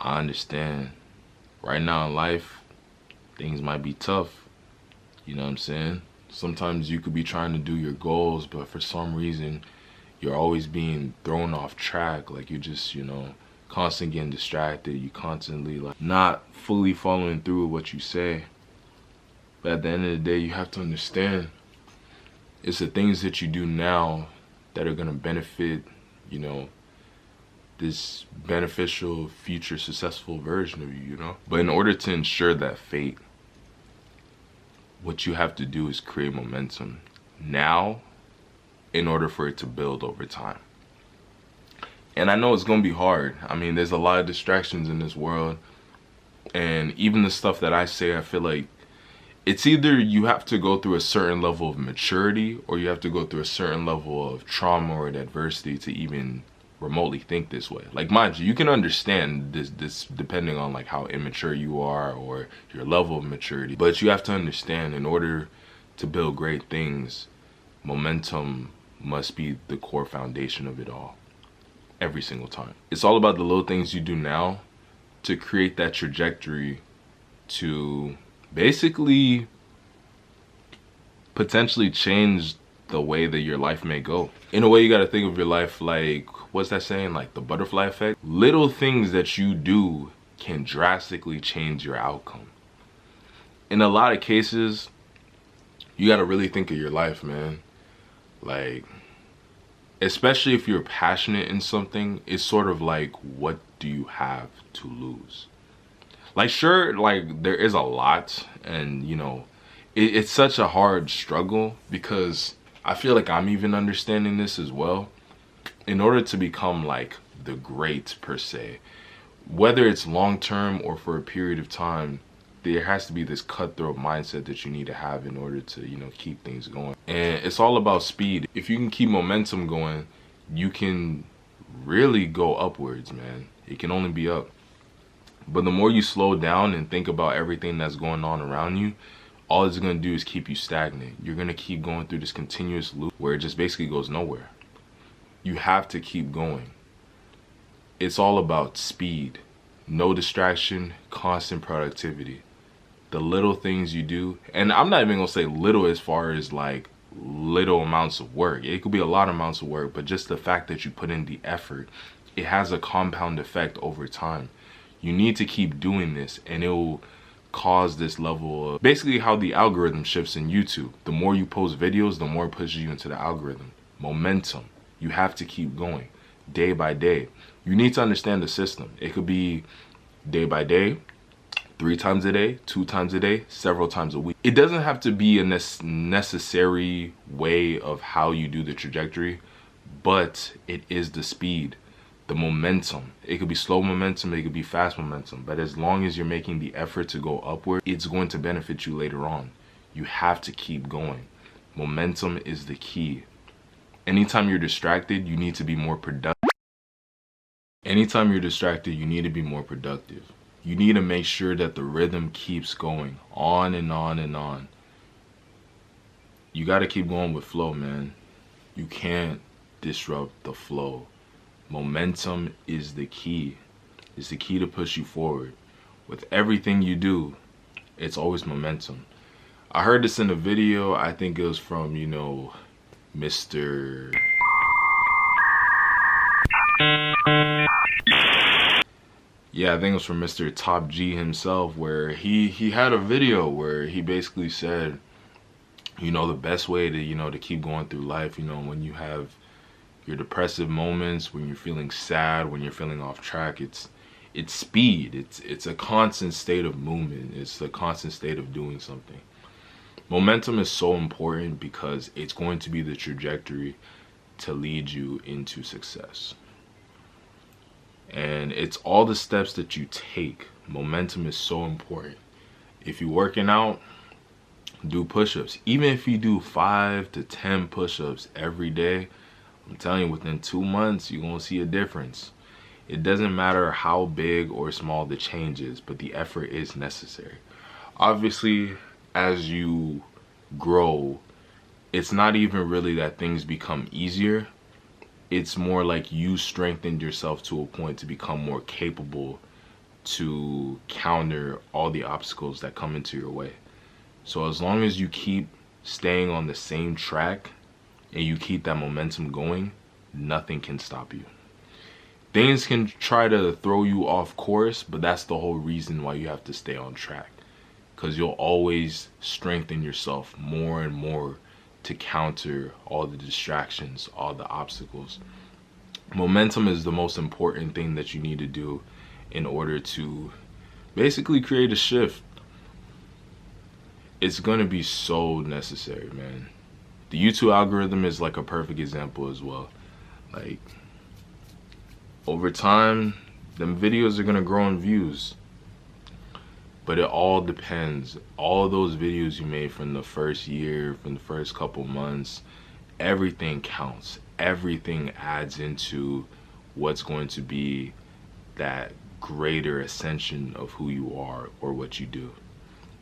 I understand. Right now in life, things might be tough. You know what I'm saying? Sometimes you could be trying to do your goals, but for some reason, you're always being thrown off track. Like you're just, constantly getting distracted. You constantly like not fully following through with what you say. But at the end of the day, you have to understand it's the things that you do now that are gonna benefit, you know, this beneficial future successful version of you. But in order to ensure that fate, what you have to do is create momentum now in order for it to build over time. And I know it's gonna be hard. I mean, there's a lot of distractions in this world, and even the stuff that I say, I feel like it's either you have to go through a certain level of maturity or you have to go through a certain level of trauma or adversity to even remotely think this way. Like, mind you, you can understand this depending on like how immature you are or your level of maturity, but you have to understand, in order to build great things, momentum must be the core foundation of it all, every single time. It's all about the little things you do now to create that trajectory to basically potentially change the way that your life may go. In a way, you got to think of your life like, what's that saying, like the butterfly effect? Little things that you do can drastically change your outcome. In a lot of cases, you got to really think of your life, man. Like, especially if you're passionate in something, it's sort of like, what do you have to lose? Like, sure, like there is a lot, and it's such a hard struggle, because I feel like I'm even understanding this as well. In order to become like the great per se, whether it's long term or for a period of time, there has to be this cutthroat mindset that you need to have in order to keep things going. And it's all about speed. If you can keep momentum going, you can really go upwards, man. It can only be up. But the more you slow down and think about everything that's going on around you, all it's going to do is keep you stagnant. You're going to keep going through this continuous loop where it just basically goes nowhere. You have to keep going. It's all about speed, no distraction, constant productivity. The little things you do, and I'm not even going to say little as far as like little amounts of work. It could be a lot of amounts of work, but just the fact that you put in the effort, it has a compound effect over time. You need to keep doing this, and it will cause this level of basically how the algorithm shifts in YouTube. The more you post videos, the more it pushes you into the algorithm. Momentum. You have to keep going day by day. You need to understand the system. It could be day by day, 3 times a day, 2 times a day, several times a week. It doesn't have to be a necessary way of how you do the trajectory, but it is the speed, the momentum. It could be slow momentum, it could be fast momentum, but as long as you're making the effort to go upward, it's going to benefit you later on. You have to keep going. Momentum is the key. Anytime you're distracted, you need to be more productive. Anytime you're distracted, you need to be more productive. You need to make sure that the rhythm keeps going on and on and on. You got to keep going with flow, man. You can't disrupt the flow. Momentum is the key. It's the key to push you forward. With everything you do, it's always momentum. I heard this in a video. I think it was from, Mr. Yeah, I think it was from Mr. Top G himself, where he had a video where he basically said, the best way to keep going through life, when you have your depressive moments, when you're feeling sad, when you're feeling off track, it's speed. It's a constant state of movement. It's a constant state of doing something. Momentum is so important because it's going to be the trajectory to lead you into success. And it's all the steps that you take. Momentum is so important. If you're working out, do push-ups. Even if you do 5 to 10 push-ups every day, I'm telling you, within 2 months, you're going to see a difference. It doesn't matter how big or small the change is, but the effort is necessary. Obviously, as you grow, it's not even really that things become easier. It's more like you strengthened yourself to a point to become more capable to counter all the obstacles that come into your way. So as long as you keep staying on the same track and you keep that momentum going, nothing can stop you. Things can try to throw you off course, but that's the whole reason why you have to stay on track, because you'll always strengthen yourself more and more to counter all the distractions, all the obstacles. Momentum is the most important thing that you need to do in order to basically create a shift. It's going to be so necessary, man. The YouTube algorithm is like a perfect example as well. Like, over time, them videos are going to grow in views. But it all depends. All of those videos you made from the first year, from the first couple months, everything counts. Everything adds into what's going to be that greater ascension of who you are or what you do.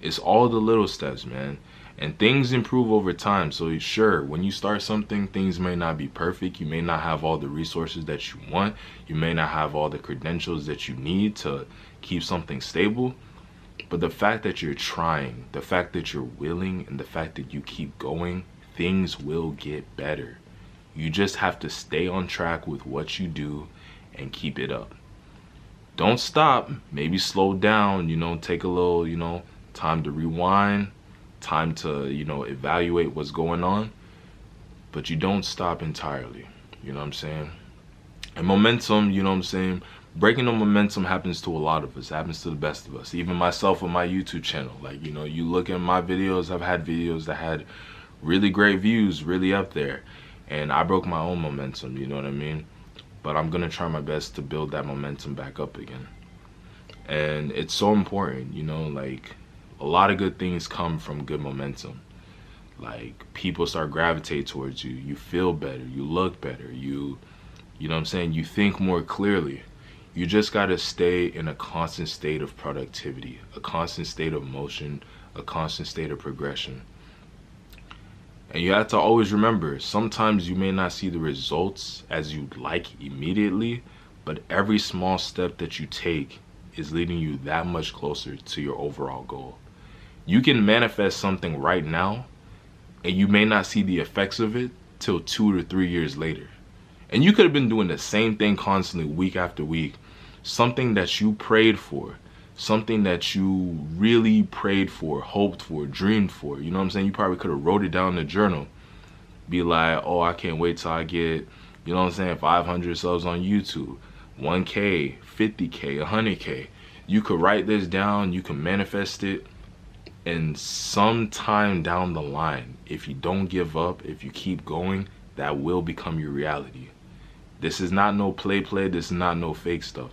It's all the little steps, man. And things improve over time. So sure, when you start something, things may not be perfect. You may not have all the resources that you want. You may not have all the credentials that you need to keep something stable. But the fact that you're trying, the fact that you're willing, and the fact that you keep going, things will get better. You just have to stay on track with what you do and keep it up. Don't stop. Maybe slow down, take a little, time to rewind, time to, evaluate what's going on. But you don't stop entirely. You know what I'm saying? And momentum, breaking the momentum happens to a lot of us. It happens to the best of us. Even myself on my YouTube channel. Like, you look at my videos, I've had videos that had really great views, really up there. And I broke my own momentum, you know what I mean? But I'm going to try my best to build that momentum back up again. And it's so important, like, a lot of good things come from good momentum. Like, people start gravitate towards you. You feel better. You look better. You know what I'm saying? You think more clearly. You just got to stay in a constant state of productivity, a constant state of motion, a constant state of progression. And you have to always remember, sometimes you may not see the results as you'd like immediately, but every small step that you take is leading you that much closer to your overall goal. You can manifest something right now, and you may not see the effects of it till 2 to 3 years later. And you could have been doing the same thing constantly, week after week. Something that you prayed for, something that you really prayed for, hoped for, dreamed for. You know what I'm saying? You probably could have wrote it down in a journal. Be like, oh, I can't wait till I get, 500 subs on YouTube, 1K, 50K, 100K. You could write this down, you can manifest it. And sometime down the line, if you don't give up, if you keep going, that will become your reality. This is not no play, this is not no fake stuff.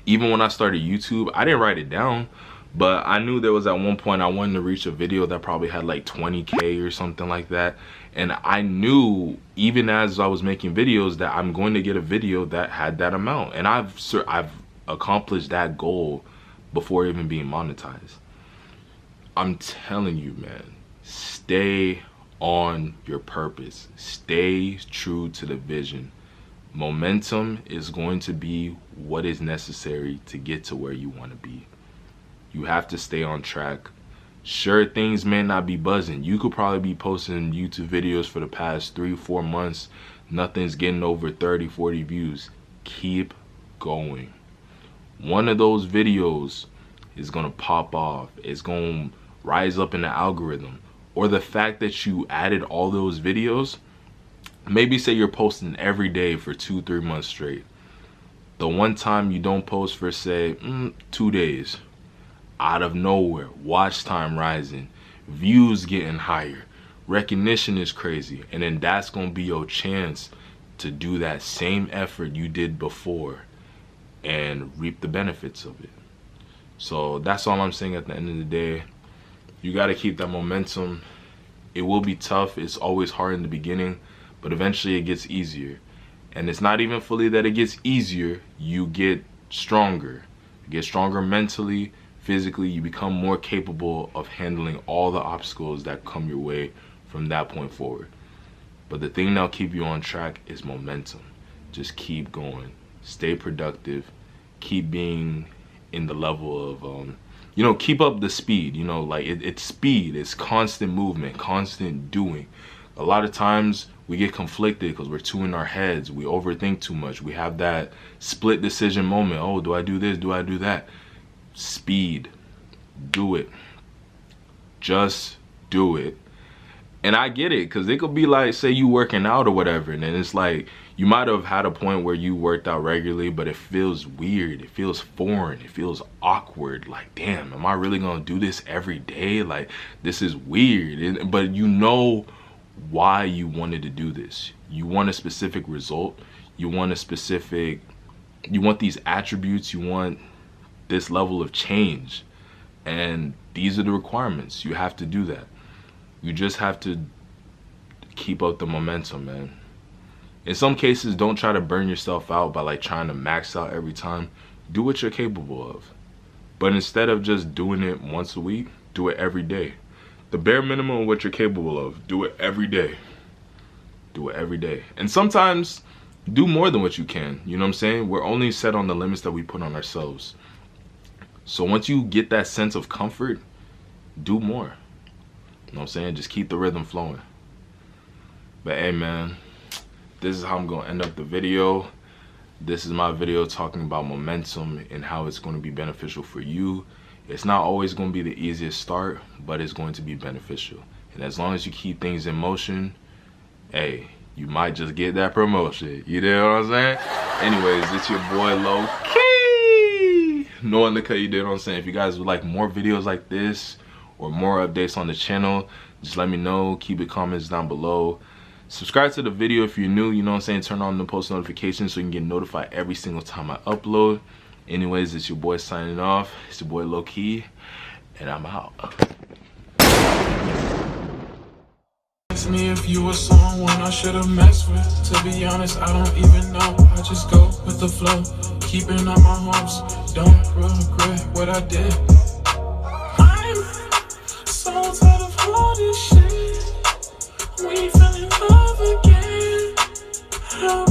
Even when I started YouTube, I didn't write it down, but I knew there was at one point I wanted to reach a video that probably had like 20K or something like that. And I knew, even as I was making videos, that I'm going to get a video that had that amount. And I've accomplished that goal before even being monetized. I'm telling you, man, stay on your purpose. Stay true to the vision. Momentum is going to be what is necessary to get to where you want to be. You have to stay on track. Sure, things may not be buzzing. You could probably be posting YouTube videos for the past 3-4 months. Nothing's getting over 30-40 views. Keep going. One of those videos is going to pop off. It's going to rise up in the algorithm. Or the fact that you added all those videos, maybe say you're posting every day for 2-3 months straight. The one time you don't post for, say, 2 days, out of nowhere, watch time rising, views getting higher, recognition is crazy, and then that's gonna be your chance to do that same effort you did before and reap the benefits of it. So that's all I'm saying at the end of the day. You got to keep that momentum. It will be tough. It's always hard in the beginning, but eventually it gets easier. And it's not even fully that it gets easier. You get stronger. You get stronger mentally, physically. You become more capable of handling all the obstacles that come your way from that point forward. But the thing that'll keep you on track is momentum. Just keep going. Stay productive. Keep being in the level of you know, keep up the speed. You know, like it's speed, it's constant movement, constant doing. A lot of times we get conflicted because we're too in our heads, we overthink too much, we have that split decision moment. Oh, do I do this, do I do that? Speed, do it, just do it. And I get it, because it could be like, say you working out or whatever, and then it's like you might have had a point where you worked out regularly, but it feels weird, it feels foreign, it feels awkward. Like, damn, am I really gonna do this every day? Like, this is weird. But you know why you wanted to do this. You want a specific result, you want these attributes, you want this level of change, and these are the requirements. You have to do that. You just have to keep up the momentum, man. In some cases, don't try to burn yourself out by like trying to max out every time. Do what you're capable of. But instead of just doing it once a week, do it every day. The bare minimum of what you're capable of, do it every day. Do it every day. And sometimes do more than what you can. You know what I'm saying? We're only set on the limits that we put on ourselves. So once you get that sense of comfort, do more. You know what I'm saying? Just keep the rhythm flowing. But hey, man, this is how I'm going to end up the video. This is my video talking about momentum and how it's going to be beneficial for you. It's not always going to be the easiest start, but it's going to be beneficial. And as long as you keep things in motion, hey, you might just get that promotion. You know what I'm saying? Anyways, it's your boy LowkeyyNoel, you know what I'm saying? If you guys would like more videos like this or more updates on the channel, just let me know. Keep it comments down below. Subscribe to the video if you're new, you know what I'm saying? Turn on the post notifications so you can get notified every single time I upload. Anyways, it's your boy signing off. It's your boy Lowkey, and I'm out. Ask me if you were someone I should have messed with. To be honest, I don't even know. I just go with the flow, keeping up my hopes. Don't regret what I did. I'm so tired of all this shit. We fell in love again. How